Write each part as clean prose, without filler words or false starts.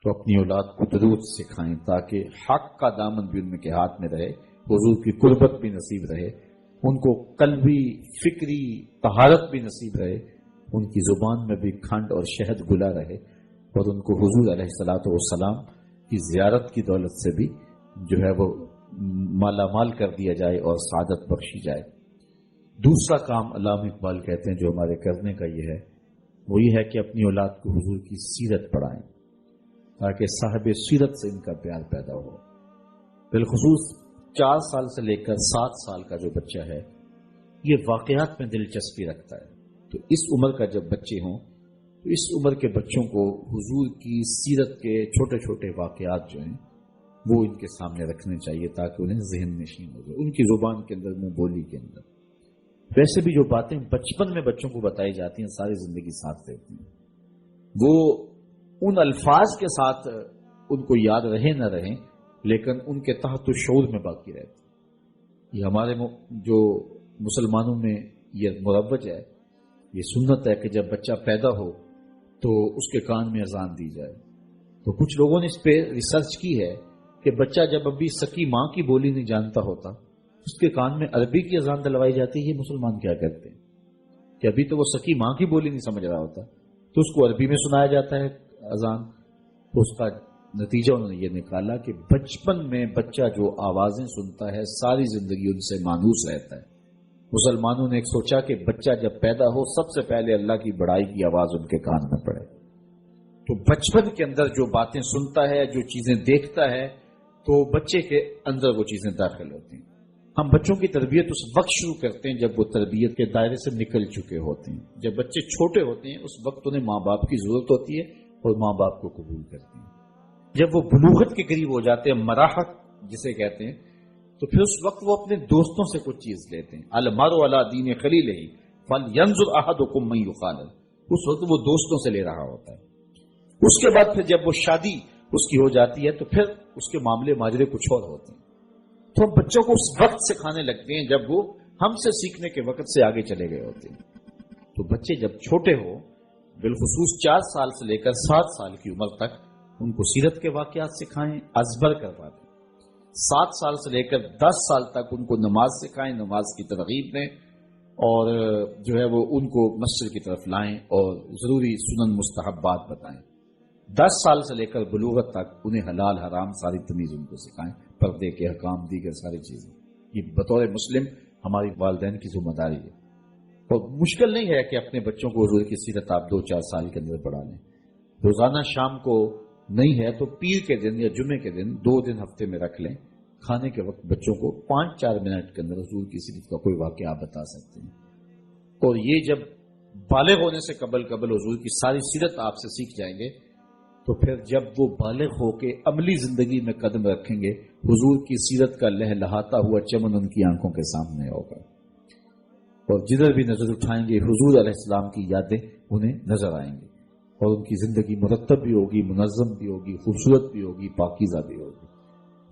تو اپنی اولاد کو درود سکھائیں تاکہ حق کا دامن بھی ان کے ہاتھ میں رہے، حضور کی قربت بھی نصیب رہے، ان کو قلبی فکری طہارت بھی نصیب رہے، ان کی زبان میں بھی کھنڈ اور شہد گلا رہے، اور ان کو حضور علیہ الصلوۃ والسلام کی زیارت کی دولت سے بھی جو ہے وہ مالا مال کر دیا جائے اور سعادت بخشی جائے۔ دوسرا کام علامہ اقبال کہتے ہیں جو ہمارے کرنے کا یہ ہے، وہ یہ ہے کہ اپنی اولاد کو حضور کی سیرت پڑھائیں تاکہ صاحب سیرت سے ان کا پیار پیدا ہو۔ بالخصوص 4 سال سے لے کر 7 سال کا جو بچہ ہے یہ واقعات میں دلچسپی رکھتا ہے، تو اس عمر کا جب بچے ہوں تو اس عمر کے بچوں کو حضور کی سیرت کے چھوٹے چھوٹے واقعات جو ہیں وہ ان کے سامنے رکھنے چاہیے تاکہ انہیں ذہن نشین ہو جائے، ان کی زبان کے اندر، منہ بولی کے اندر۔ ویسے بھی جو باتیں بچپن میں بچوں کو بتائی جاتی ہیں ساری زندگی ساتھ رہتی ہیں، وہ ان الفاظ کے ساتھ ان کو یاد رہے نہ رہیں لیکن ان کے تحت شعور میں باقی رہتی۔ یہ ہمارے جو مسلمانوں میں یہ مروج ہے، یہ سنت ہے کہ جب بچہ پیدا ہو تو اس کے کان میں اذان دی جائے۔ تو کچھ لوگوں نے اس پہ ریسرچ کی ہے کہ بچہ جب ابھی سکی ماں کی بولی نہیں جانتا ہوتا، اس کے کان میں عربی کی اذان دلوائی جاتی ہے۔ یہ مسلمان کیا کرتے ہیں کہ ابھی تو وہ سکی ماں کی بولی نہیں سمجھ رہا ہوتا تو اس کو عربی میں سنایا جاتا ہے اذان۔ تو اس کا نتیجہ انہوں نے یہ نکالا کہ بچپن میں بچہ جو آوازیں سنتا ہے ساری زندگی ان سے مانوس رہتا ہے۔ مسلمانوں نے ایک سوچا کہ بچہ جب پیدا ہو سب سے پہلے اللہ کی بڑائی کی آواز ان کے کان میں پڑے۔ تو بچپن کے اندر جو باتیں سنتا ہے، جو چیزیں دیکھتا ہے، تو بچے کے اندر وہ چیزیں داخل ہوتی ہیں۔ ہم بچوں کی تربیت اس وقت شروع کرتے ہیں جب وہ تربیت کے دائرے سے نکل چکے ہوتے ہیں۔ جب بچے چھوٹے ہوتے ہیں اس وقت انہیں ماں باپ کی ضرورت ہوتی ہے اور ماں باپ کو قبول کرتے ہیں۔ جب وہ بلوغت کے قریب ہو جاتے ہیں، مراحت جسے کہتے ہیں، تو پھر اس وقت وہ اپنے دوستوں سے کچھ چیز لیتے ہیں۔ المرء علی دین خلیلہ فلینظر احدکم من یخالل، اس وقت وہ دوستوں سے لے رہا ہوتا ہے۔ اس کے بعد پھر جب وہ شادی اس کی ہو جاتی ہے تو پھر اس کے معاملے ماجرے کچھ اور ہوتے ہیں۔ تو ہم بچوں کو اس وقت سکھانے لگتے ہیں جب وہ ہم سے سیکھنے کے وقت سے آگے چلے گئے ہوتے ہیں۔ تو بچے جب چھوٹے ہو، بالخصوص 4 سال سے لے کر 7 سال کی عمر تک، ان کو سیرت کے واقعات سکھائیں، ازبر کروا دیں۔ 7 سال سے لے کر 10 سال تک ان کو نماز سکھائیں، نماز کی ترغیب دیں، اور جو ہے وہ ان کو مسجد کی طرف لائیں اور ضروری سنن مستحبات بتائیں۔ 10 سال سے لے کر بلوغت تک انہیں حلال حرام ساری تمیز ان کو سکھائیں، پردے کے حکام، دیگر ساری چیزیں۔ یہ بطور مسلم ہماری والدین کی ذمہ داری ہے۔ اور مشکل نہیں ہے کہ اپنے بچوں کو حضور کی سیرت آپ 2-4 سال کے اندر پڑھا لیں۔ روزانہ شام کو نہیں ہے تو پیر کے دن یا جمعے کے دن 2 دن ہفتے میں رکھ لیں، کھانے کے وقت بچوں کو 5-4 منٹ کے اندر حضور کی سیرت کا کوئی واقعہ آپ بتا سکتے ہیں۔ اور یہ جب بالغ ہونے سے قبل حضور کی ساری سیرت آپ سے سیکھ جائیں گے تو پھر جب وہ بالغ ہو کے عملی زندگی میں قدم رکھیں گے، حضور کی سیرت کا لہلہاتا ہوا چمن ان کی آنکھوں کے سامنے ہوگا، اور جدھر بھی نظر اٹھائیں گے حضور علیہ السلام کی یادیں انہیں نظر آئیں گی، اور ان کی زندگی مرتب بھی ہوگی، منظم بھی ہوگی، خوبصورت بھی ہوگی، پاکیزہ بھی ہوگی۔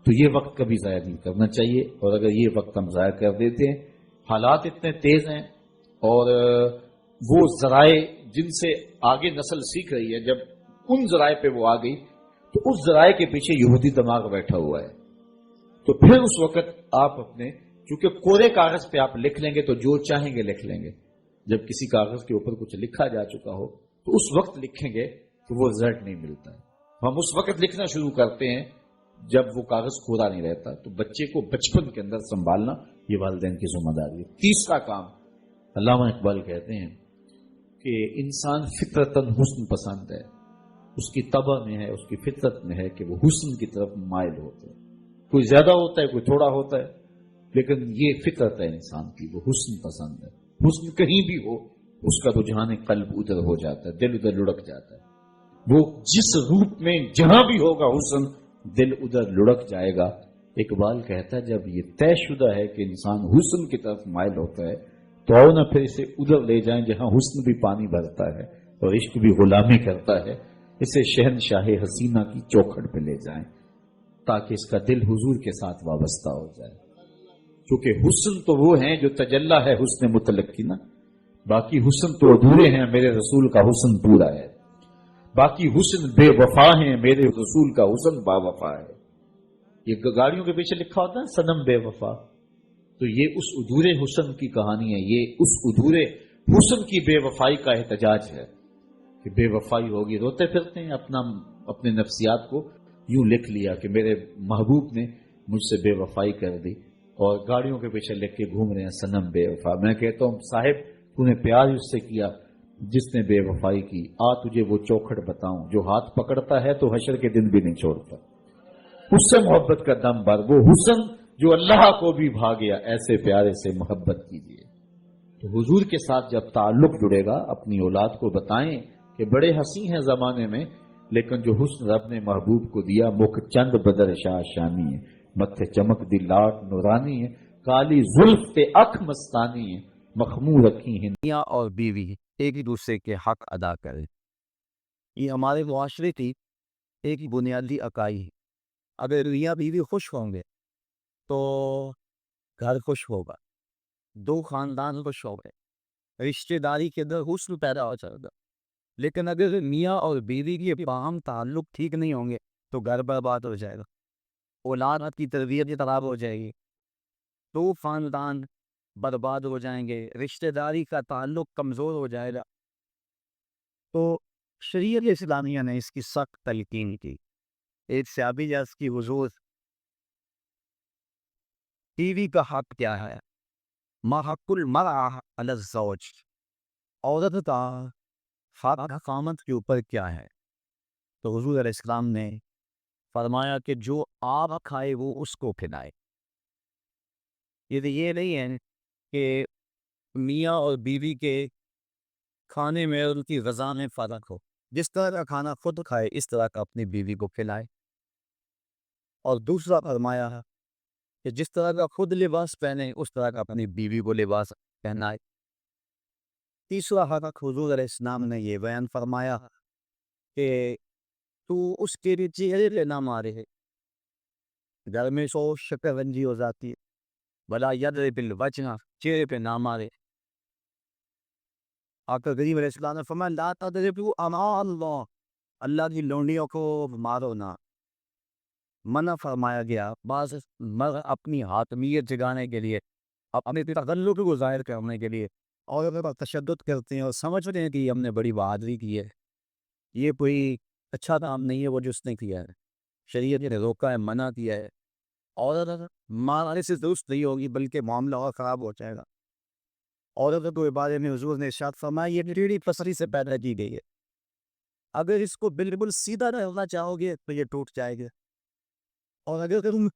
تو یہ وقت کبھی ضائع نہیں کرنا چاہیے، اور اگر یہ وقت ہم ضائع کر دیتے ہیں، حالات اتنے تیز ہیں اور وہ ذرائع جن سے آگے نسل سیکھ رہی ہے، جب ان ذرائع پہ وہ آ گئی تو اس ذرائع کے پیچھے یہودی دماغ بیٹھا ہوا ہے۔ تو پھر اس وقت آپ اپنے، چونکہ کورے کاغذ پہ آپ لکھ لیں گے تو جو چاہیں گے لکھ لیں گے، جب کسی کاغذ کے اوپر کچھ لکھا جا چکا ہو تو اس وقت لکھیں گے تو وہ رزلٹ نہیں ملتا ہے۔ ہم اس وقت لکھنا شروع کرتے ہیں جب وہ کاغذ کورا نہیں رہتا۔ تو بچے کو بچپن کے اندر سنبھالنا یہ والدین کی ذمہ داری ہے۔ تیسرا کام، علامہ اقبال کہتے ہیں کہ انسان فطرتاً حسن پسند ہے، اس کی طبع میں ہے، اس کی فطرت میں ہے کہ وہ حسن کی طرف مائل ہوتے ہیں۔ کوئی زیادہ ہوتا ہے، کوئی تھوڑا ہوتا ہے، لیکن یہ فطرت ہے انسان کی، وہ حسن پسند ہے۔ حسن کہیں بھی ہو اس کا رجحان قلب ادھر ہو جاتا ہے، دل ادھر لڑک جاتا ہے۔ وہ جس روپ میں جہاں بھی ہوگا حسن، دل ادھر لڑک جائے گا۔ اقبال کہتا ہے جب یہ طے شدہ ہے کہ انسان حسن کی طرف مائل ہوتا ہے تو آؤ نہ پھر اسے ادھر لے جائیں جہاں حسن بھی پانی بھرتا ہے اور عشق بھی غلامی کرتا ہے، اسے شہنشاہ حسینہ کی چوکھٹ پہ لے جائیں تاکہ اس کا دل حضور کے ساتھ وابستہ ہو جائے۔ کیونکہ حسن تو وہ ہیں جو تجلی ہے حسن مطلق کی نا، باقی حسن تو ادھورے ہیں، میرے رسول کا حسن پورا ہے۔ باقی حسن بے وفا ہیں، میرے رسول کا حسن با وفا ہے. یہ گاڑیوں کے پیچھے لکھا ہوتا ہے سنم بے وفا، تو یہ اس ادھورے حسن کی کہانی ہے، یہ اس ادھورے حسن کی بے وفائی کا احتجاج ہے کہ بے وفائی ہوگی. روتے پھرتے ہیں، اپنے نفسیات کو یوں لکھ لیا کہ میرے محبوب نے مجھ سے بے وفائی کر دی، اور گاڑیوں کے پیچھے لکھ کے گھوم رہے ہیں سنم بے وفا. میں کہتا ہوں صاحب تو نے پیار اس سے کیا جس نے بے وفائی کی، آ تجھے وہ چوکھٹ بتاؤں جو ہاتھ پکڑتا ہے تو حشر کے دن بھی نہیں چھوڑتا. اس سے محبت کا دم بھر، وہ حسن جو اللہ کو بھی بھا گیا، ایسے پیارے سے محبت کیجیے. تو حضور کے ساتھ جب تعلق جڑے گا، اپنی اولاد کو بتائیں کہ بڑے حسین ہیں زمانے میں، لیکن جو حسن رب نے محبوب کو دیا، مکھ چند بدر شاہ شامی ہے، متھے چمک دی لاٹ نورانی ہے، کالی زلف تے اکھ مستانی ہے، مخمور رکھی ہیں. میاں اور بیوی ایک ہی دوسرے کے حق ادا کریں، یہ ہمارے معاشرے کی ایک بنیادی اکائی ہے. اگر میاں بیوی خوش ہوں گے تو گھر خوش ہوگا، دو خاندان خوش ہو گئے، رشتے داری کے اندر حسن پیدا ہو جائے گا. لیکن اگر میاں اور بیوی کے باہم تعلق ٹھیک نہیں ہوں گے تو گھر برباد ہو جائے گا، اولاد کی تربیت خراب ہو جائے گی، دو خاندان برباد ہو جائیں گے، رشتہ داری کا تعلق کمزور ہو جائے گا. تو شریعت اسلامیہ نے اس کی سخت تلقین کی. ایک صحابی جس کی حضور بیوی کا حق کیا ہے، ما حق المرأة علی الزوج، عورت کا حق خامد کے اوپر کیا ہے. تو حضور علیہ السلام نے فرمایا کہ جو آپ کھائے وہ اس کو کھلائے. یہ نہیں ہے کہ میاں اور بیوی کے کھانے میں اور ان کی غذا میں فرق ہو، جس طرح کا کھانا خود کھائے اس طرح کا اپنی بیوی کو کھلائے. اور دوسرا فرمایا ہے کہ جس طرح کا خود لباس پہنے اس طرح کا اپنی بیوی کو لباس پہنائے. تیسرا حق حضور علیہ السلام نے یہ بیان فرمایا کہ تو اس کے لیے چہرے پہ نہ مارے. گھر میں سو شکر رنجی ہو جاتی ہے، بلا یضرب الوجہ، چہرے پہ نہ مارے. آقا کریم علیہ السلام نے فرمایا لا تضربوا اماء اللہ، اللہ کی لونڈیوں کو مارو نہ. منع فرمایا گیا. بعض مرد اپنی حاکمیت جگانے کے لیے، اپنے تغلب کو ظاہر کرنے کے لیے اور پر تشدد کرتے ہیں اور سمجھتے ہیں کہ ہم نے بڑی بہادری کی ہے. یہ کوئی اچھا کام نہیں ہے وہ جو اس نے کیا ہے. شریعت نے روکا ہے، منع کیا ہے. عورت مارنے سے درست نہیں ہوگی بلکہ معاملہ اور خراب ہو جائے گا. عورت کو بارے میں حضور نے ارشاد فرمایا یہ ٹیڑھی پسری سے پیدا کی گئی ہے، اگر اس کو بالکل سیدھا رہنا چاہو گے تو یہ ٹوٹ جائے گا، اور اگر تم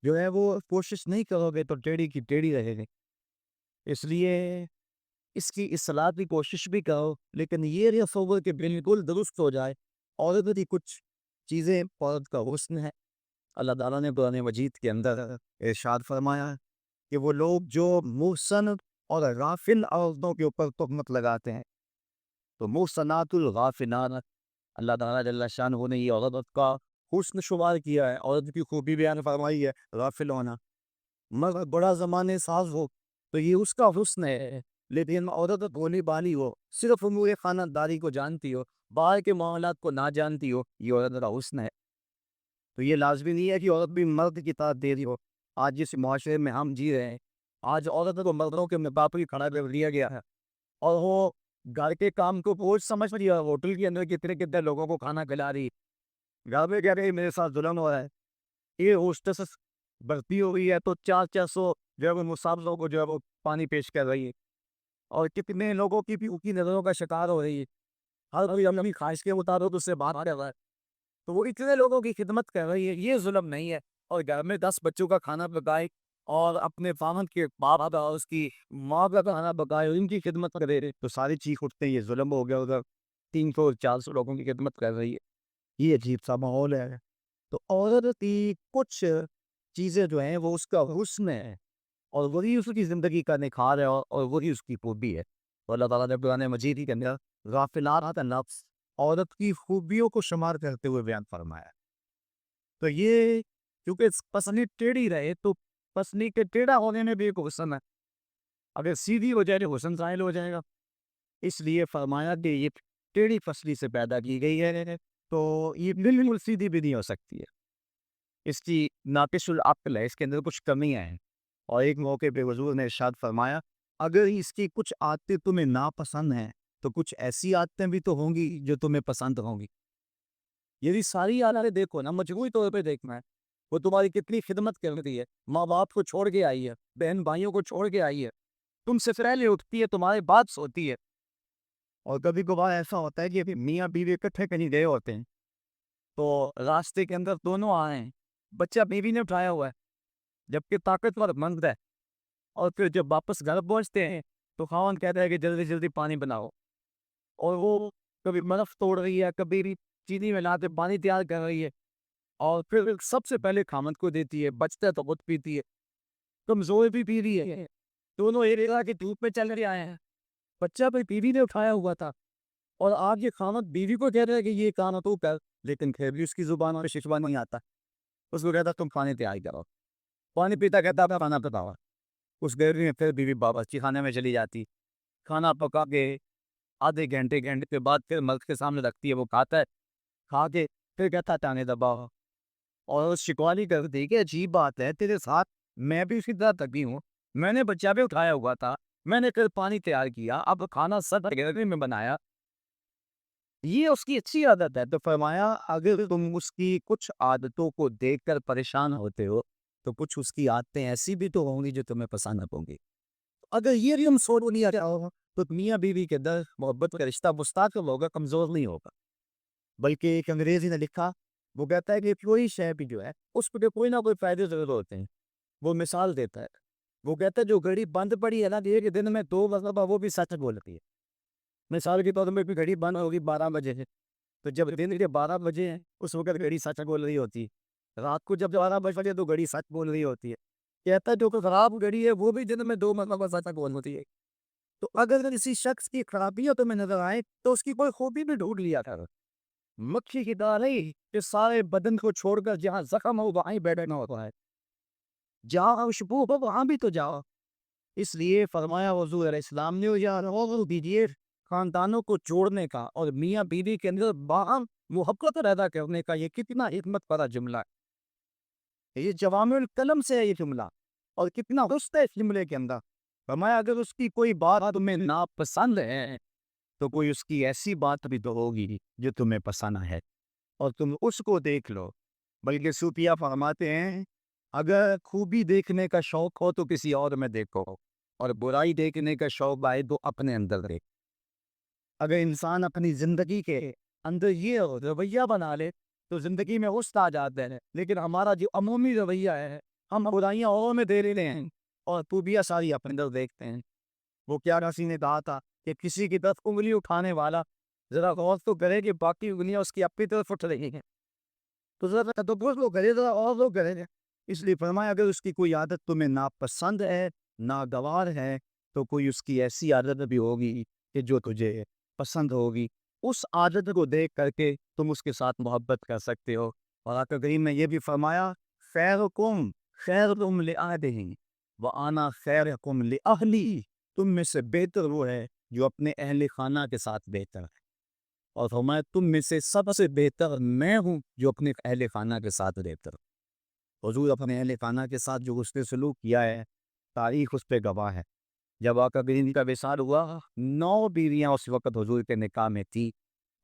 جو ہے وہ کوشش نہیں کرو گے تو ٹیڑھی کی ٹیڑھی رہے گی. اس لیے اس کی اصلاح کی کوشش بھی کرو، لیکن یہ تصور کہ بالکل درست ہو جائے. عورت کی کچھ چیزیں عورت کا حسن ہے. اللہ تعالیٰ نے قرآن مجید کے اندر ارشاد فرمایا کہ وہ لوگ جو محسن اور غافل عورتوں کے اوپر تہمت لگاتے ہیں، تو محسنات الغافلات، اللہ تعالیٰ جل شانہ نے یہ عورت کا حسن شمار کیا ہے، عورت کی خوبی بیان فرمائی ہے غافل ہونا. مگر بڑا زمانے ساز ہو تو یہ اس کا حسن ہے، لیکن عورت بولی بالی ہو، صرف امور خانہ داری کو جانتی ہو، باہر کے معاملات کو نہ جانتی ہو، یہ عورت کا حسن ہے. تو یہ لازمی نہیں ہے کہ عورت بھی مرد کی طرح دے رہی ہو. آج جس معاشرے میں ہم جی رہے ہیں، آج عورت کو مردوں کے مقابلے کھڑا کر دیا گیا ہے، اور وہ گھر کے کام کو بوجھ سمجھ رہی ہے. ہوٹل کے اندر کتنے لوگوں کو کھانا کھلا رہی، گھر میں کہہ رہی میرے ساتھ ظلم ہو رہا ہے. یہ ہوسٹس بھرتی ہو گئی ہے تو 400 جو ہے وہ مسافروں کو جو ہے وہ پانی پیش کر رہی ہے، اور کتنے لوگوں کی بھی کی نظروں کا شکار ہو رہی ہے. ہر کوئی اپنی خواہش کے مطابق اس سے بات کر رہا ہے، تو وہ اتنے لوگوں کی خدمت کر رہی ہے. یہ ظلم نہیں ہے. اور گھر میں 10 بچوں کا کھانا پکائے اور اپنے خاوند کے باپ کا اور اس کی ماں کا کھانا پکائے اور ان کی خدمت کرے رہے تو ساری چیخ اٹھتے ہیں یہ ظلم ہو گیا. ادھر 300-400 لوگوں کی خدمت کر رہی ہے، یہ عجیب سا ماحول ہے. تو عورت کی کچھ چیزیں جو ہیں وہ اس کا حسن ہے، اور وہی اس کی زندگی کا نکھار ہے، اور وہی اس کی خوبی ہے. تو اللہ تعالیٰ نے قرآن مجید کے اندر غافلات کا لفظ عورت کی خوبیوں کو شمار کرتے ہوئے بیان فرمایا. تو یہ کیونکہ پسلی ٹیڑھی رہے تو پسلی کے ٹیڑھا ہونے میں بھی ایک حسن ہے. اگر سیدھی ہو جائے تو حسن ظاہر ہو جائے گا. اس لیے فرمایا کہ یہ ٹیڑھی پسلی سے پیدا کی گئی ہے تو یہ بالکل سیدھی بھی نہیں ہو سکتی ہے، اس کی ناقص العقل ہے، اس کے اندر کچھ کمیاں ہیں۔ اور ایک موقع پہ حضور نے ارشاد فرمایا اگر اس کی کچھ عادتیں تمہیں ناپسند ہیں تو کچھ ایسی عادتیں بھی تو ہوں گی جو تمہیں پسند ہوں گی۔ یہ ساری عادتیں دیکھو نا، مجموعی طور پہ دیکھنا ہے، وہ تمہاری کتنی خدمت کر رہی ہے، ماں باپ کو چھوڑ کے آئی ہے، بہن بھائیوں کو چھوڑ کے آئی ہے، تم سے پہلے اٹھتی ہے، تمہارے بعد سوتی ہے۔ اور کبھی کبھار ایسا ہوتا ہے کہ میاں بیوی اکٹھے کہیں گئے ہوتے ہیں تو راستے کے اندر دونوں آئے ہیں، بچہ بیوی نے اٹھایا ہوا ہے جبکہ طاقتور مرد ہے، اور پھر جب واپس گھر پہنچتے ہیں تو خاوند کہتا ہے کہ جلدی جلدی پانی بناؤ، اور وہ کبھی برف توڑ رہی ہے، کبھی بھی چینی ملا کے پانی تیار کر رہی ہے، اور پھر سب سے پہلے خاوند کو دیتی ہے، بچتا ہے تو خود پیتی ہے، کمزور بھی پی رہی ہے، دونوں ایک جگہ کے دھوپ میں چل کے آئے ہیں، بچہ بھی بیوی نے اٹھایا ہوا تھا، اور آج یہ خاوند بیوی کو کہہ رہا ہے کہ یہ کام تو کر، لیکن پھر بھی اس کی زبان میں شکوہ نہیں آتا، اس کو کہتا تم پانی تیار کرو، پانی پیتا کہتا کھانا پکاؤ، اس گرمی میں پھر بیوی باورچی خانے میں چلی جاتی، کھانا پکا کے آدھے گھنٹے کے بعد پھر مرد کے سامنے رکھتی ہے، وہ کھاتا ہے، کھا کے پھر کہتا ٹانے دباؤ، اور شکوالی کرتی کہ عجیب بات ہے تیرے ساتھ میں بھی اسی طرح تکی ہوں، میں نے بچہ بھی اٹھایا ہوا تھا، میں نے پھر پانی تیار کیا، اب کھانا سب گرمی میں بنایا، یہ اس کی اچھی عادت ہے۔ تو فرمایا اگر تم اس کی کچھ عادتوں کو دیکھ کر پریشان ہوتے ہو تو کچھ اس کی عادتیں ایسی بھی تو ہوں گی جو تمہیں پسند ہوں گی۔ اگر یہ بھی ہم سوچ لیا جاؤ تو میاں بیوی کے در محبت کا رشتہ مستقل ہوگا، کمزور نہیں ہوگا۔ بلکہ ایک انگریزی نے لکھا، وہ کہتا ہے کہ کوئی شے بھی جو ہے اس پہ کوئی نہ کوئی فائدے ضرور ہوتے ہیں۔ وہ مثال دیتا ہے، وہ کہتا ہے جو گھڑی بند پڑی ہے نا ایک دن میں 2 مرتبہ وہ بھی سچ بولتی ہے۔ مثال کے طور پہ گھڑی بند ہوگی 12 بجے ہے تو جب دن کے 12 بجے ہیں اس وقت گھڑی سچ بول رہی ہوتی ہے، رات کو جب 12 بجے تو گھڑی سچ بول رہی ہوتی ہے۔ کہتا ہے جو خراب گھڑی ہے وہ بھی دن میں 2 مرتبہ سچ بول ہوتی ہے۔ تو اگر کسی شخص کی خرابیاں تمہیں نظر آئے تو اس کی کوئی خوبی بھی ڈھونڈ لیا کر۔ مکھی کی دال نہیں کہ سارے بدن کو چھوڑ کر جہاں زخم ہو وہیں بیٹھنا ہوتا ہے، جہاں خوشبو ہو وہاں بھی تو جاؤ۔ اس لیے فرمایا حضور علیہ السلام نے یا دیجیے خاندانوں کو جوڑنے کا اور میاں بیوی کے اندر باہم محبت پیدا کرنے کا یہ کتنا حکمت بھرا جملہ ہے، یہ جوامع الکلم سے ہے یہ جملہ، اور کتنا حسن ہے اس جملے کے اندر۔ فرمایا اگر اس کی کوئی بات تمہیں ناپسند ہے تو کوئی اس کی ایسی بات بھی تو ہوگی جو تمہیں پسند ہے، اور تم اس کو دیکھ لو۔ بلکہ صوفیہ فرماتے ہیں اگر خوبی دیکھنے کا شوق ہو تو کسی اور میں دیکھو، اور برائی دیکھنے کا شوق آئے تو اپنے اندر دیکھ۔ اگر انسان اپنی زندگی کے اندر یہ رویہ بنا لے تو زندگی میں حسن آ جاتے ہیں، لیکن ہمارا جو عمومی رویہ ہے ہم برائیاں اور میں دے لیتے ہیں اور خوبیاں ساری اپنے اندر دیکھتے ہیں۔ وہ کیا کسی نے کہا تھا کہ کسی کی طرف انگلی اٹھانے والا ذرا غور تو کرے کہ باقی انگلیاں اس کی اپنی طرف اٹھ رہی ہیں، تو ذرا تدبر تو کرے، ذرا اور لوگ کریں گے۔ اس لیے فرمایا اگر اس کی کوئی عادت تمہیں ناپسند ہے، ناگوار ہے، تو کوئی اس کی ایسی عادت بھی ہوگی کہ جو تجھے پسند ہوگی، اس عادت کو دیکھ کر کے تم اس کے ساتھ محبت کر سکتے ہو۔ اور آقا کریم نے یہ بھی فرمایا خیرکم خیرکم لأہلہ وأنا خیرکم لأہلی، تم میں سے بہتر وہ ہے جو اپنے اہل خانہ کے ساتھ بہتر ہے، اور فرمایا تم میں سے سب سے بہتر میں ہوں جو اپنے اہل خانہ کے ساتھ بہتر ہوں۔ حضور اپنے اہل خانہ کے ساتھ جو حسن سلوک کیا ہے تاریخ اس پہ گواہ ہے۔ جب آقا کریم کا وصال ہوا 9 بیویاں اس وقت حضور کے نکاح میں تھی،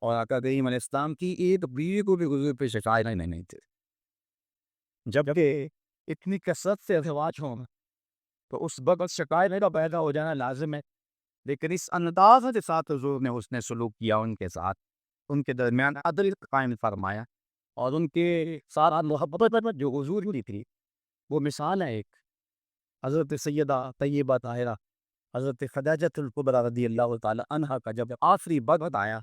اور آقا کریم علیہ السلام کی ایک بیوی کو بھی حضور پہ شکایت نہیں تھی، جبکہ اتنی کثرت سے ازواج ہوں تو اس وقت شکایت کا پیدا ہو جانا لازم ہے، لیکن اس انداز کے ساتھ حضور نے حسن سلوک کیا ان کے ساتھ، ان کے درمیان عدل قائم فرمایا، اور ان کے ساتھ محبت جو حضور کی تھی وہ مثال ہے ایک حضرت سیدہ طیبہ طاہرہ حضرت خدیجہ الکبریٰ رضی اللہ تعالی عنہا کا جب آخری وقت آیا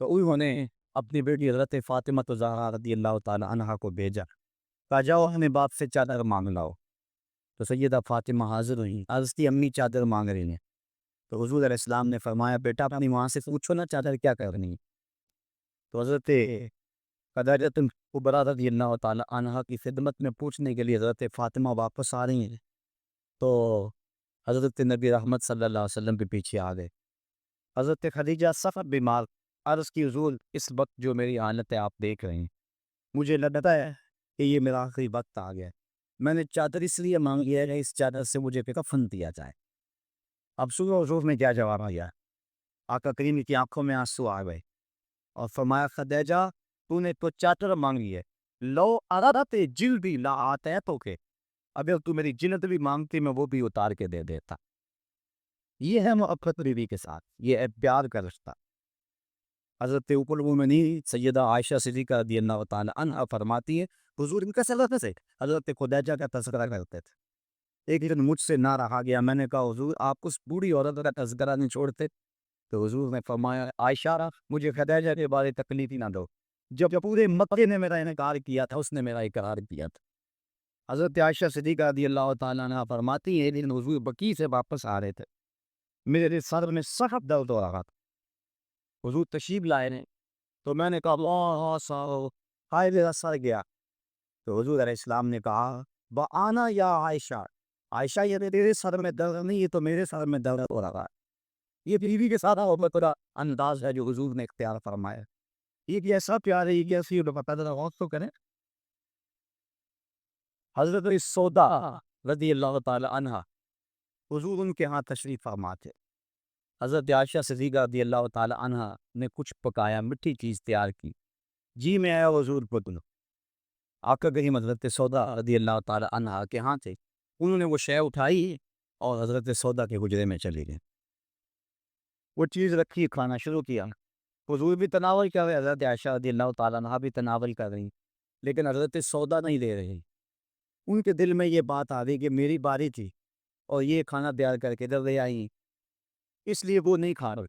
تو انہوں نے اپنی بیٹی حضرت فاطمہ الزہرا رضی اللہ تعالی عنہا کو بھیجا، کہا جاؤ ہمیں باپ سے چادر مانگ لاؤ۔ تو سیدہ فاطمہ حاضر ہوئی، عرض کی امی چادر مانگ رہی ہیں، تو حضور علیہ السلام نے فرمایا بیٹا اپنی وہاں سے پوچھو نا چادر کیا کرنی ہے۔ تو حضرت خدیجہ الکبریٰ رضی اللہ تعالی عنہا کی خدمت میں پوچھنے کے لیے حضرت فاطمہ واپس آ رہی ہیں، تو حضرت نبی رحمت صلی اللہ علیہ وسلم کے پیچھے آ گئے۔ حضرت خدیجہ سخت بیمار عرض کی حضور اس وقت جو میری حالت ہے آپ دیکھ رہے ہیں، مجھے لگتا ہے کہ یہ میرا آخری وقت آ گیا ہے۔ میں نے چادر اس لیے مانگی ہے کہ اس چادر سے مجھے کفن دیا جائے۔ اب سنو حضور نے کیا جواب دیا۔ آقا کریم کی آنکھوں میں آنسو آ گئے اور فرمایا خدیجہ تو نے تو چادر مانگی ہے، لو ارادت جلدی لا آتے تو کے، اگر تو میری جلد بھی مانگتی میں وہ بھی اتار کے دے دیتا۔ یہ ہے محبت بیوی کے ساتھ، یہ ہے پیار کا رشتہ۔ حضرت ام المؤمنین سیدہ عائشہ صدیقہ رضی اللہ تعالی عنہ فرماتی ہے حضور ان کا سلف سے حضرت خدیجہ کا تذکرہ کرتے تھے۔ ایک دن مجھ سے نہ رہا گیا، میں نے کہا حضور آپ اس بوڑھی عورت کا تذکرہ نہیں چھوڑتے؟ تو حضور نے فرمایا عائشہ مجھے خدیجہ کے بارے تکلیف ہی نہ دو، جب پورے مکے نے میرا انکار کیا تھا اس نے میرا اقرار کیا تھا۔ حضرت عائشہ صدیقہ رضی اللہ تعالیٰ عنہ فرماتی ہے ایک دن حضور بقیع سے واپس آ رہے تھے، میرے سر میں سخت درد ہو رہا تھا، حضور تشریف لائے نے، تو میں نے کہا اللہ ساو ہائے میرا سر گیا۔ تو حضور علیہ السلام نے کہا بآنا یا عائشہ، عائشہ یہ میرے سر میں درد نہیں، یہ تو میرے سر میں درد ہو رہا ہے۔ یہ بیوی کے ساتھ محبت کا انداز ہے جو حضور نے اختیار فرمایا۔ یہ ایسا پیار ہے، یہ کیسی غور تو کریں۔ حضرت سودا رضی اللہ تعالی عنہ حضور ان کے ہاں تشریف فرما تھے۔ حضرت عائشہ صدیقہ رضی اللہ تعالی عنہ نے کچھ پکایا، میٹھی چیز تیار کی، جی میں آیا حضور کو دوں۔ آقا کریم حضرت سودا رضی اللہ تعالی عنہ کے ہاں تھے، انہوں نے وہ شے اٹھائی اور حضرت سودا کے حجرے میں چلے گئے، وہ چیز رکھی، کھانا شروع کیا، حضور بھی تناول کر رہے، حضرت عائشہ رضی اللہ تعالیٰ عنہ بھی تناول کر رہی، لیکن حضرت سودا نہیں دے رہی۔ ان کے دل میں یہ بات آ گئی کہ میری باری تھی اور یہ کھانا تیار کر کے ادھر لے آئی، اس لیے وہ نہیں کھا رہے۔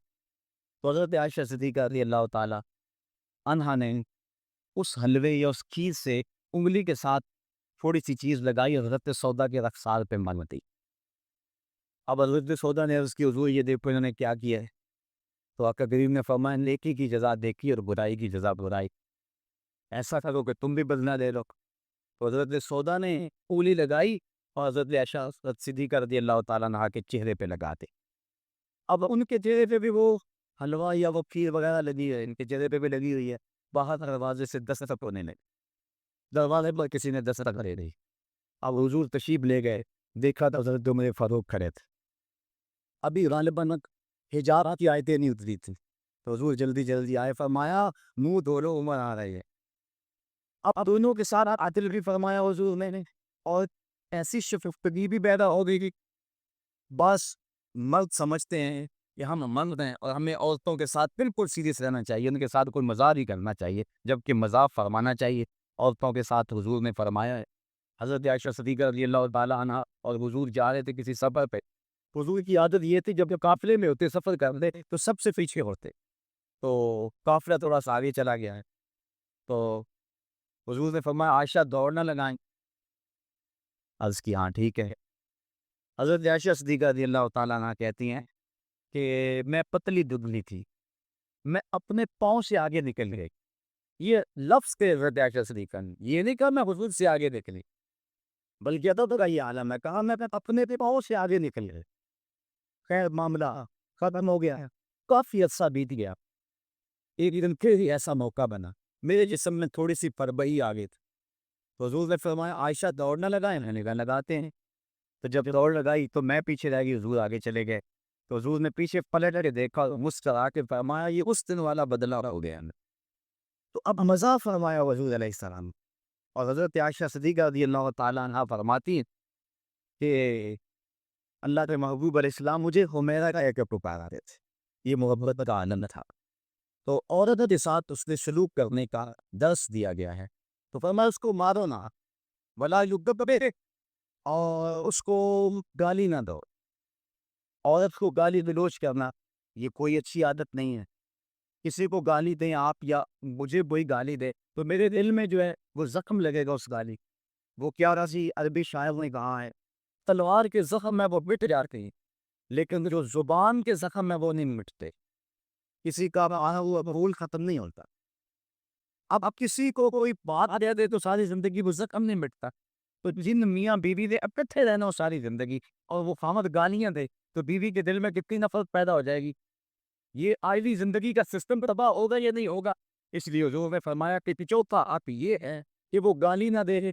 تو حضرت عائشہ صدیقہ رضی اللہ تعالیٰ عنہا نے اس حلوے یا اس کھیر سے انگلی کے ساتھ تھوڑی سی چیز لگائی، حضرت سودا کے رخسار پہ مل دی۔ اب حضرت سودا نے عرض کی حضور یہ دیکھو انہوں نے کیا کیا ہے۔ تو آقا کریم نے فرمایا نیکی کی جزا دیکھی اور برائی کی جزا برائی، ایسا کرو کہ تم بھی بدلہ لے لو۔ تو حضرت سودا نے انگلی لگائی اور حضرت عائشہ صدیقہ رضی اللہ تعالیٰ عنہ کے چہرے پہ لگاتے۔ اب ان کے چہرے پہ بھی وہ حلوہ یا وہ کھیر وغیرہ لگی ہے، ان کے چہرے پہ بھی لگی ہوئی ہے، باہر دروازے سے دستک ہونے لگے، دروازے پر کسی نے دستک کرے رہی۔ اب حضور تشریف لے گئے، دیکھا تو حضرت عمر فاروق کھڑے تھے، ابھی غالباً حجاب کی آیتیں نہیں اتری تھی، تو حضور جلدی جلدی آئے، فرمایا منہ دھو لو عمر آ رہے ہیں۔ اب دونوں کے ساتھ عادل بھی فرمایا حضور نے، اور ایسی شفقتی بھی پیدا ہو گئی کہ بس مرد سمجھتے ہیں کہ ہم مرد ہیں اور ہمیں عورتوں کے ساتھ بالکل سیریس رہنا چاہیے، ان کے ساتھ کوئی مزاح نہیں کرنا چاہیے، جبکہ مزاح فرمانا چاہیے عورتوں کے ساتھ۔ حضور نے فرمایا ہے، حضرت عائشہ صدیقہ رضی اللہ تعالیٰ عنہ اور حضور جا رہے تھے کسی سفر پہ، حضور کی عادت یہ تھی جب قافلے میں ہوتے سفر کرتے تو سب سے پیچھے ہوتے، تو قافلہ تھوڑا سا آگے چلا گیا ہے، تو حضور نے فرمایا عائشہ دوڑ نہ لگائیں، عرض کی ہاں ٹھیک ہے۔ حضرت عائشہ صدیقہ رضی اللہ تعالیٰ عنہ کہتی ہیں کہ میں پتلی دبلی تھی، میں اپنے پاؤں سے آگے نکل گئی، یہ لفظ کے حضرت عائشہ صدیقہ نے یہ نہیں کہا میں حضور سے آگے نکلی، بلکہ تو کا یہ عالم ہے، کہا میں اپنے پاؤں سے آگے نکل گئی۔ خیر معاملہ ختم ہو گیا ہے، کافی عرصہ بیت گیا، ایک دن پھر ہی ایسا موقع بنا، میرے جسم میں تھوڑی سی فربہی آ گئی تھی، تو حضور نے فرمایا عائشہ دوڑ نہ لگائیں، میں نے کہا لگاتے ہیں۔ تو جب دوڑ لگائی تو میں پیچھے رہ گئی، حضور آگے چلے گئے، تو حضور نے پیچھے پلٹ کے دیکھا، مسکرا کے فرمایا یہ اس دن والا بدلہ ہو گیا۔ تو اب مزاح فرمایا حضور علیہ السلام، اور حضرت عائشہ صدیقہ رضی اللہ تعالیٰ عنہ فرماتی ہیں کہ اللہ کے محبوب علیہ السلام مجھے حمیرہ کا ایک پکارا رہے تھے، یہ محبت کا عالم تھا، تو عورت کے ساتھ اس نے سلوک کرنے کا درس دیا گیا ہے، تو فرمایا اس کو مارو نہ، ولا یغضب، اور اس کو گالی نہ دو، عورت کو گالی گلوچ کرنا یہ کوئی اچھی عادت نہیں ہے۔ کسی کو گالی دیں آپ یا مجھے کوئی گالی دے تو میرے دل میں جو ہے وہ زخم لگے گا اس گالی، وہ کیا رسی عربی شاعر نے کہا ہے تلوار کے زخم میں وہ مٹ جاتے ہیں لیکن جو زبان کے زخم میں وہ نہیں مٹتے، کسی کا وہ بھول ختم نہیں ہوتا۔ اب کسی کو کوئی بات آ دے تو ساری زندگی وہ زخم نہیں مٹتا، تو جن میاں بیوی دے اکٹھے رہنا ہو ساری زندگی اور وہ خامد گالیاں دے تو بیوی کے دل میں کتنی نفرت پیدا ہو جائے گی۔ یہ آئلی زندگی کا سسٹم تباہ ہوگا یا نہیں ہوگا. اس لیے حضور نے فرمایا کہ چوتھا حق یہ ہے کہ وہ گالی نہ دے.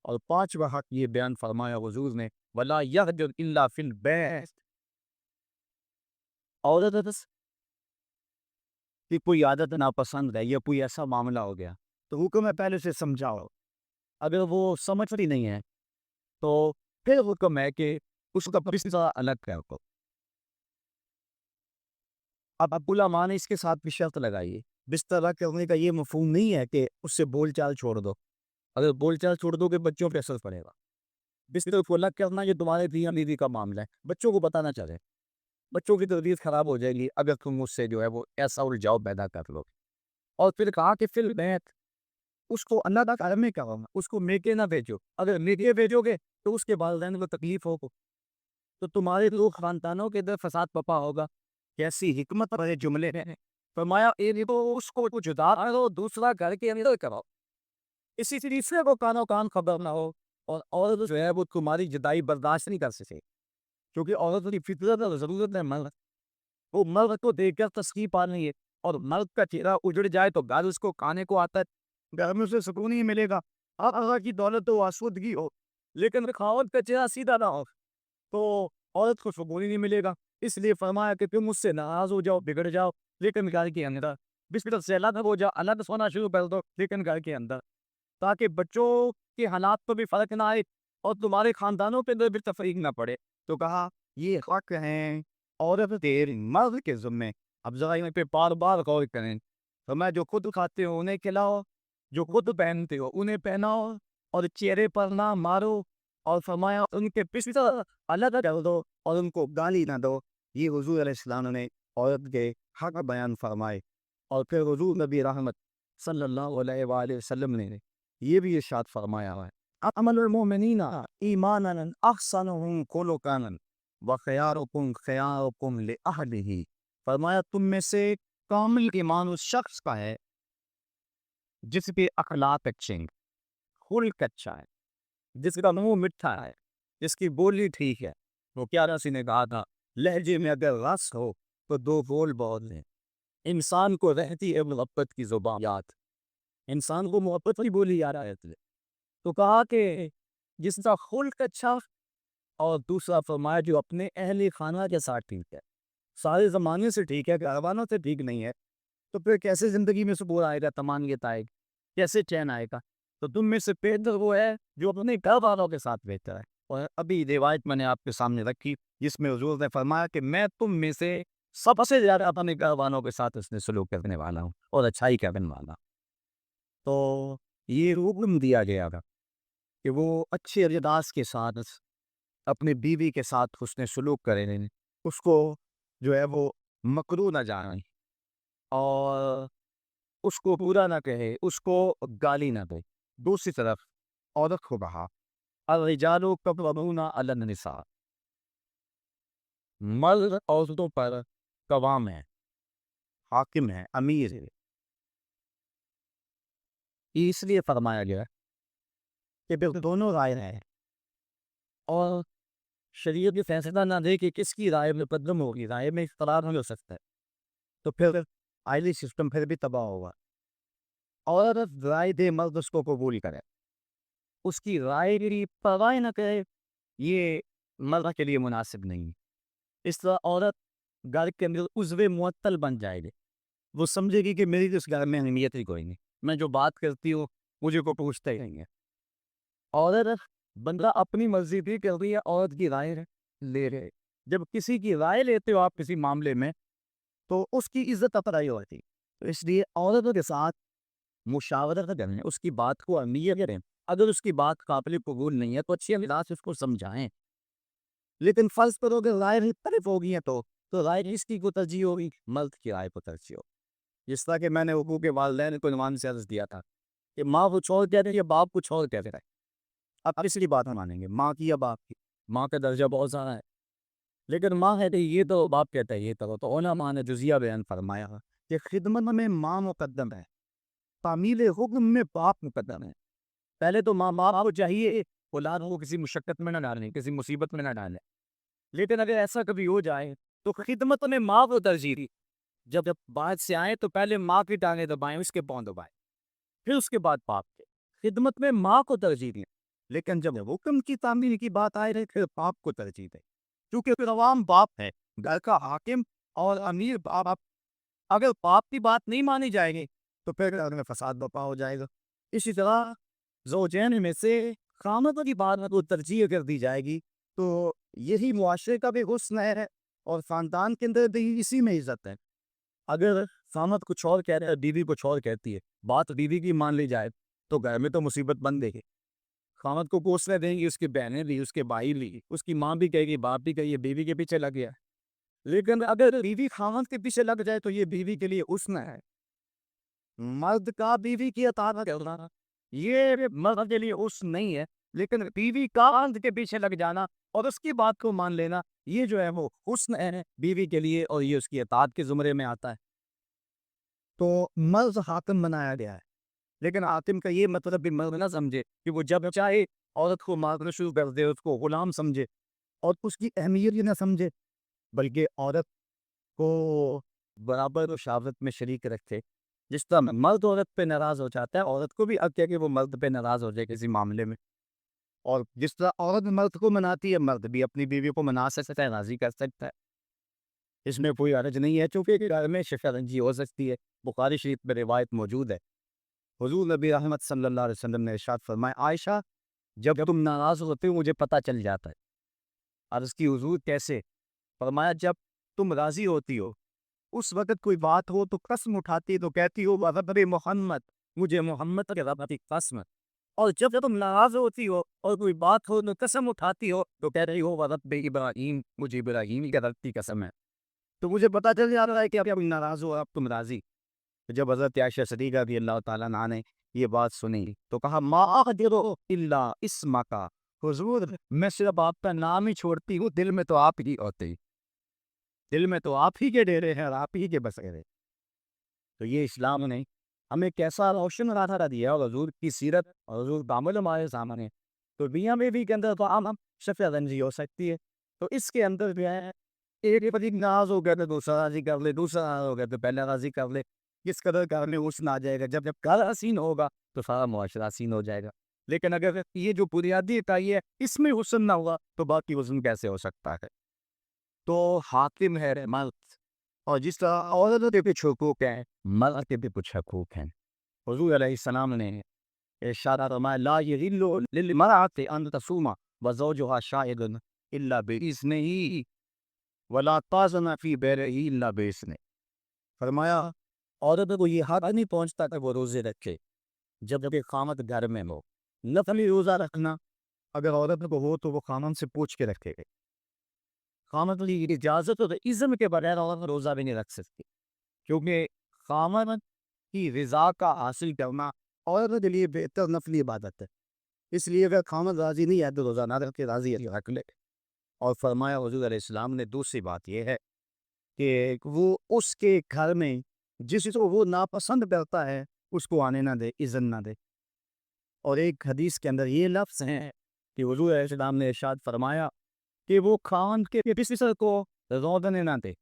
اور پانچواں حق یہ بیان فرمایا حضور نے وَلَا يَغْدِرْ إِلَّا فِي الْبَيْتِ. عورت کہ کوئی عادت ناپسند ہے یا کوئی ایسا معاملہ ہو گیا تو حکم ہے پہلے سے سمجھاؤ. اگر وہ سمجھتی نہیں ہے تو پھر حکم ہے کہ اس کا بستر الگ کر دو. اب علماء نے اس کے ساتھ بھی شرط لگائی. بستر الگ کرنے کا یہ مفہوم نہیں ہے کہ اس سے بول چال چھوڑ دو. اگر بول چال چھوڑ دو کہ بچوں پہ اثر پڑے گا. بستر کو الگ کرنا یہ تمہارے میاں بیوی کا معاملہ ہے. بچوں کو پتہ نہ چلے. بچوں کی تربیت خراب ہو جائے گی اگر تم مجھ سے جو ہے وہ ایسا الجھاؤ پیدا کر لو. اور پھر کہا کہ فی البیت اس کو اللہ کا گھر میں کرو. اس کو میکے نہ بھیجو. اگر میکے بھیجو گے تو اس کے والدین کو تکلیف ہوگا تو تمہارے دو خاندانوں کے اندر فساد پپا ہوگا. کیسی حکمت بھرے جملے ہیں. فرمایا اس کو جدا کرو دوسرا گھر کے اندر کرو. اسی تیسرے کو کانوں کان خبر نہ ہو. اور عورت جو ہے وہ تمہاری جدائی برداشت نہیں کر سکے کیونکہ عورت کی فطرت اور ضرورت ہے مرد. وہ مرد کو دیکھ کر تسکی پا رہی ہے اور مرد کا چہرہ اجڑ جائے تو گھر اس کو کھانے کو آتا ہے. گھر میں اسے سکون نہیں ملے گا. اب اللہ کی دولت تو آسودگی ہو لیکن خاوند کا چہرہ سیدھا نہ ہو تو عورت کو سکون ہی نہیں ملے گا. اس لیے فرمایا کہ تم مجھ سے ناراض ہو جاؤ بگڑ جاؤ لیکن گھر کے اندر بستر سے الگ ہو جاؤ الگ سونا شروع کر دو لیکن گھر کے اندر تاکہ بچوں کے حالات پر بھی فرق نہ آئے اور تمہارے خاندانوں پہ بھی تفریق نہ پڑے. تو کہا یہ حق ہیں عورت تیرے مرد کے ذمے. اب ذرا ان پہ بار بار غور کریں. فرمایا جو خود کھاتے ہو انہیں کھلاؤ جو خود پہنتے ہو انہیں پہناؤ اور چہرے پر نہ مارو. اور فرمایا ان کے بستر الگ کر دو اور ان کو گالی نہ دو. یہ حضور علیہ السلام نے عورت کے حق بیان فرمائے. اور پھر حضور نبی رحمت صلی اللہ علیہ وآلہ وسلم نے یہ بھی ارشاد فرمایا ہے اکمل المؤمنین ایمانا احسنهم خلقا وخیارکم خیارکم لأہلہ. فرمایا تم میں سے کامل ایمان اس شخص کا ہے جس کے اخلاق اچھے ہیں خلق اچھا ہے جس کا منہ مٹھا ہے جس کی بولی ٹھیک ہے. وہ کیا رسی نے کہا تھا لہجے میں اگر رس ہو تو دو بول بہت ہیں. انسان کو رہتی ہے محبت کی زبان یاد. انسان کو محبت کی بولی یاد آتی ہے. تو کہا کہ جس کا خلق اچھا اور دوسرا فرمایا جو اپنے اہل خانہ کے ساتھ ٹھیک ہے. سارے زمانے سے ٹھیک ہے گھر والوں سے ٹھیک نہیں ہے تو پھر کیسے زندگی میں سکون آئے گا تمانیت آئے گا کیسے چین آئے گا. تو تم میں سے بہتر وہ ہے جو اپنے گھر والوں کے ساتھ بہتر ہے. اور ابھی روایت میں نے آپ کے سامنے رکھی جس میں حضور نے فرمایا کہ میں تم میں سے سب سے زیادہ اپنے گھر والوں کے ساتھ اس نے سلوک کرنے والا ہوں اور اچھائی کرنے والا. تو یہ حکم دیا گیا تھا کہ وہ اچھے انداز کے ساتھ اپنے بیوی کے ساتھ حسن سلوک کریں اس کو جو ہے وہ مکروہ نہ جانیں اور اس کو برا نہ کہے اس کو گالی نہ دے. دوسری طرف عورت کو کہا الرجال قوامون علی النساء. مرد عورتوں پر قوام ہے حاکم ہے امیر ہے. اس لیے فرمایا گیا کہ پھر دونوں رائے ہیں اور شریعت یہ فیصلہ نہ دے کہ کس کی رائے مقدم ہوگی. رائے میں اختلاف نہیں ہو سکتا ہے تو پھر آئلی سسٹم پھر بھی تباہ ہوگا. عورت رائے دے مرد اس کو قبول کرے اس کی رائے کی پرواہ نہ کرے یہ مرد کے لیے مناسب نہیں. اس طرح عورت گھر کے اندر عضو معطل بن جائے گی. وہ سمجھے گی کہ میری تو اس گھر میں اہمیت ہی کوئی نہیں. میں جو بات کرتی ہوں مجھے کو پوچھتے ہی نہیں ہے. عورت بندہ اپنی مرضی بھی کر رہی ہے عورت کی رائے لے رہے. جب کسی کی رائے لیتے ہو آپ کسی معاملے میں تو اس کی عزت اپرائی ہوتی. تو اس لیے عورت کے ساتھ مشاورت کریں اس کی بات کو اہمیت کریں. اگر اس کی بات قابل قبول نہیں ہے تو اچھی انداز سے اس کو سمجھائیں. لیکن فرض کرو کہ رائے مختلف ہوگی ہیں تو رائے کس کی کو ترجیح ہوگی مرد کی رائے کو ترجیح ہوگی. جس طرح کہ میں نے حقوق والدین کو عنوان سے عرض دیا تھا کہ ماں کچھ اور کہتے ہیں یا باپ کچھ اور کہتے ہیں. اب اس کی بات ہم مانیں گے ماں کی یا باپ کی. ماں کا درجہ بہت زیادہ ہے لیکن ماں کہتے یہ تو باپ کہتا ہے یہ تو علماء نے جزیہ بیان فرمایا کہ خدمت میں ماں مقدم ہے تعمیل حکم میں باپ مقدم ہے. پہلے تو ماں باپ کو چاہیے اولاد کو کسی مشقت میں نہ ڈالیں کسی مصیبت میں نہ ڈالیں. لیکن اگر ایسا کبھی ہو جائے تو خدمت میں ماں کو ترجیح دی جب جب باہر سے آئیں تو پہلے ماں کی ٹانگیں دبائیں، اس کے پاؤں دبائیں، پھر اس کے بعد باپ کے۔ خدمت میں ماں کو ترجیح دیں، لیکن جب حکم کی تعمیر کی بات آئے رہے پھر باپ کو ترجیح دیں، کیونکہ پھر عوام باپ ہے، گھر کا حاکم اور امیر باپ۔ اگر باپ کی بات نہیں مانی جائے گی تو پھر گھر میں فساد برپا ہو جائے گا۔ اسی طرح زوجین میں سے خامد کی بات کو ترجیح اگر دی جائے گی تو یہی معاشرے کا بھی حسن ہے اور خاندان کے اندر بھی اسی میں عزت ہے۔ اگر خامد کچھ اور کہہ رہا ہے، بیوی کچھ اور کہتی ہے، بات بیوی کی مان لی جائے تو گھر میں تو مصیبت بن دے گی۔ خامد کو کوسنے دیں گی، اس کی بہنیں بھی، اس کے بھائی بھی، اس کی ماں بھی کہے گی، باپ بھی کہے گی، بیوی کے پیچھے لگ گیا۔ لیکن اگر بیوی خامد کے پیچھے لگ جائے تو یہ بیوی کے لیے حسن ہے۔ مرد کا بیوی کی اطاعت کرنا یہ مرد کے لیے حسن نہیں ہے، لیکن بیوی کا مرد کے پیچھے لگ جانا اور اس کی بات کو مان لینا یہ جو ہے وہ حسن ہے بیوی کے لیے، اور یہ اس کی اطاعت کے زمرے میں آتا ہے۔ تو مرد حاکم بنایا گیا ہے، لیکن حاکم کا یہ مطلب بھی مرد نہ سمجھے کہ وہ جب چاہے عورت کو مارنا شروع کر دے، اس کو غلام سمجھے اور اس کی اہمیت ہی نہ سمجھے، بلکہ عورت کو برابر و شاوت میں شریک رکھے۔ جس طرح مرد عورت پہ ناراض ہو جاتا ہے، عورت کو بھی حق ہے کہ وہ مرد پہ ناراض ہو جائے کسی معاملے میں، اور جس طرح عورت مرد کو مناتی ہے، مرد بھی اپنی بیوی کو منا سکتا ہے، راضی کر سکتا ہے۔ اس میں کوئی حرج نہیں ہے، چونکہ گھر میں شکنجی ہو سکتی ہے۔ بخاری شریف میں روایت موجود ہے، حضور نبی رحمت صلی اللہ علیہ وسلم نے ارشاد فرمایا، عائشہ جب تم ناراض ہوتے ہو مجھے پتہ چل جاتا ہے۔ عرض کی حضور کیسے؟ فرمایا جب تم راضی ہوتی ہو، اس وقت کوئی بات ہو تو قسم اٹھاتی تو کہتی ہو رب محمد، مجھے محمد کے رب کی قسم، اور جب تم ناراض ہوتی ہو اور کوئی بات ہو تو قسم اٹھاتی ہو تو کہہ رہی ہو رب ابراہیم، مجھے ابراہیم کے رب کی قسم ہے۔ تو مجھے پتا چل جا رہا ہے کہ اب ناراض ہو، اب تم راضی۔ جب حضرت عائشہ صدیقہ رضی اللہ تعالیٰ عنہا نے یہ بات سنی تو کہا ما اقدر الا اسمک، حضور میں صرف آپ کا نام ہی چھوڑتی ہوں، دل میں تو آپ ہی ہوتے، دل میں تو آپ ہی کے ڈیرے ہیں اور آپ ہی کے بسیرے۔ تو یہ اسلام نے ہمیں کیسا روشن راستہ دیا، اور حضور کی سیرت اور حضور کا عمل ہمارے سامنے۔ تو میاں بیوی کے اندر تو عام شفیع رنجی ہو سکتی ہے، تو اس کے اندر جو ہے ایک پتی ناراض ہو گیا تو دوسرا راضی کر لے، دوسرا ناراض ہو گیا تو پہلا راضی کر لے، کس قدر کرنے حسن آ جائے گا۔ جب جب گھر حسین ہوگا تو سارا معاشرہ حسین ہو جائے گا، لیکن اگر یہ جو بنیادی اکائی ہے اس میں حسن نہ ہوا تو باقی حسن کیسے ہو سکتا ہے؟ تو حاکم ہے مرد، اور جس طرح عورت کے کچھ حقوق ہیں مرد کے بھی کچھ حقوق ہیں۔ حضور علیہ السلام نے ارشاد فرمایا لا یحل للمرأة ان تصوم وزوجها شاهد الا باذنه ولا تأذن فی بیته الا باذنه۔ فرمایا عورت کو یہ حق نہیں پہنچتا کہ وہ روزے رکھے جب کہ خامد گھر میں ہو۔ نفلی روزہ رکھنا اگر عورت کو ہو تو وہ خامد سے پوچھ کے رکھے گا، خامد کی اجازت اور اذن کے بغیر عورت روزہ بھی نہیں رکھ سکتی، کیونکہ خامد کی رضا کا حاصل کرنا عورت کے لیے بہتر نفلی عبادت ہے۔ اس لیے اگر خامد راضی نہیں ہے تو روزہ نہ رکھ کے راضی ہے رکھ لے۔ اور فرمایا حضور علیہ السلام نے دوسری بات یہ ہے کہ وہ اس کے گھر میں جس کو وہ ناپسند کرتا ہے اس کو آنے نہ دے، اذن نہ دے۔ اور ایک حدیث کے اندر یہ لفظ ہیں کہ حضور علیہ السلام نے ارشاد فرمایا کہ وہ خاوند کے بستر کو رودنے نہ دے،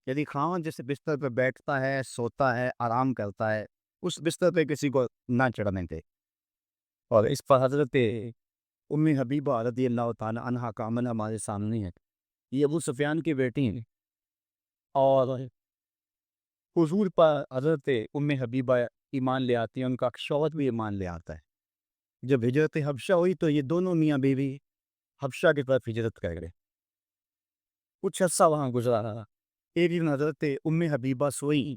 یعنی خاوند جیسے بستر پہ بیٹھتا ہے، سوتا ہے، آرام کرتا ہے، اس بستر پہ کسی کو نہ چڑھنے دے۔ اور اس پر حضرت ام حبیبہ رضی اللہ تعالی عنہا کا عمل ہمارے سامنے ہے۔ یہ ابو سفیان کی بیٹی ہیں، اور حضور پر حضرت ام حبیبہ ایمان لے آتی ہیں، ان کا شوہر بھی ایمان لے آتا ہے۔ جب ہجرت حبشہ ہوئی تو یہ دونوں میاں بیوی حبشہ کی طرف ہجرت کر گئے، کچھ عرصہ وہاں گزارا رہا۔ ایک دن حضرت ام حبیبہ سوئی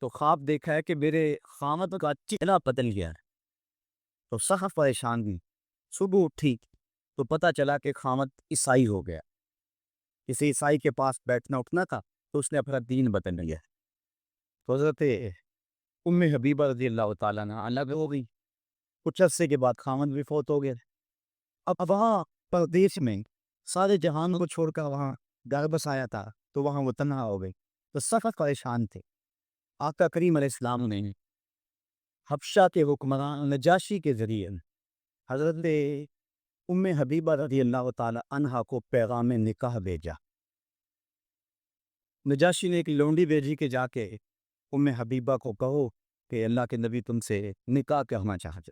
تو خواب دیکھا ہے کہ میرے خامد کا چہرہ بدل گیا ہے، تو سخت پریشان ہوئی۔ صبح اٹھی تو پتہ چلا کہ خامد عیسائی ہو گیا، کسی عیسائی کے پاس بیٹھنا اٹھنا تھا تو اس نے اپنا دین بدل لیا۔ تو حضرت ام حبیبہ رضی اللہ تعالیٰ عنہ الگ ہو گئی، کچھ عرصے کے بعد خامد بھی فوت ہو گیا۔ اب وہاں پردیش میں سارے جہان کو چھوڑ کر وہاں گھر بسایا تھا تو وہاں وہ تنہا ہو گئی، تو سخت پریشان تھے۔ آقا کریم علیہ السلام نے حبشہ کے حکمران نجاشی کے ذریعے حضرت ام حبیبہ رضی اللہ تعالی عنہا کو پیغام نکاح بھیجا۔ نجاشی نے ایک لونڈی بھیجی کہ جا کے ام حبیبہ کو کہو کہ اللہ کے نبی تم سے نکاح کرنا چاہتے۔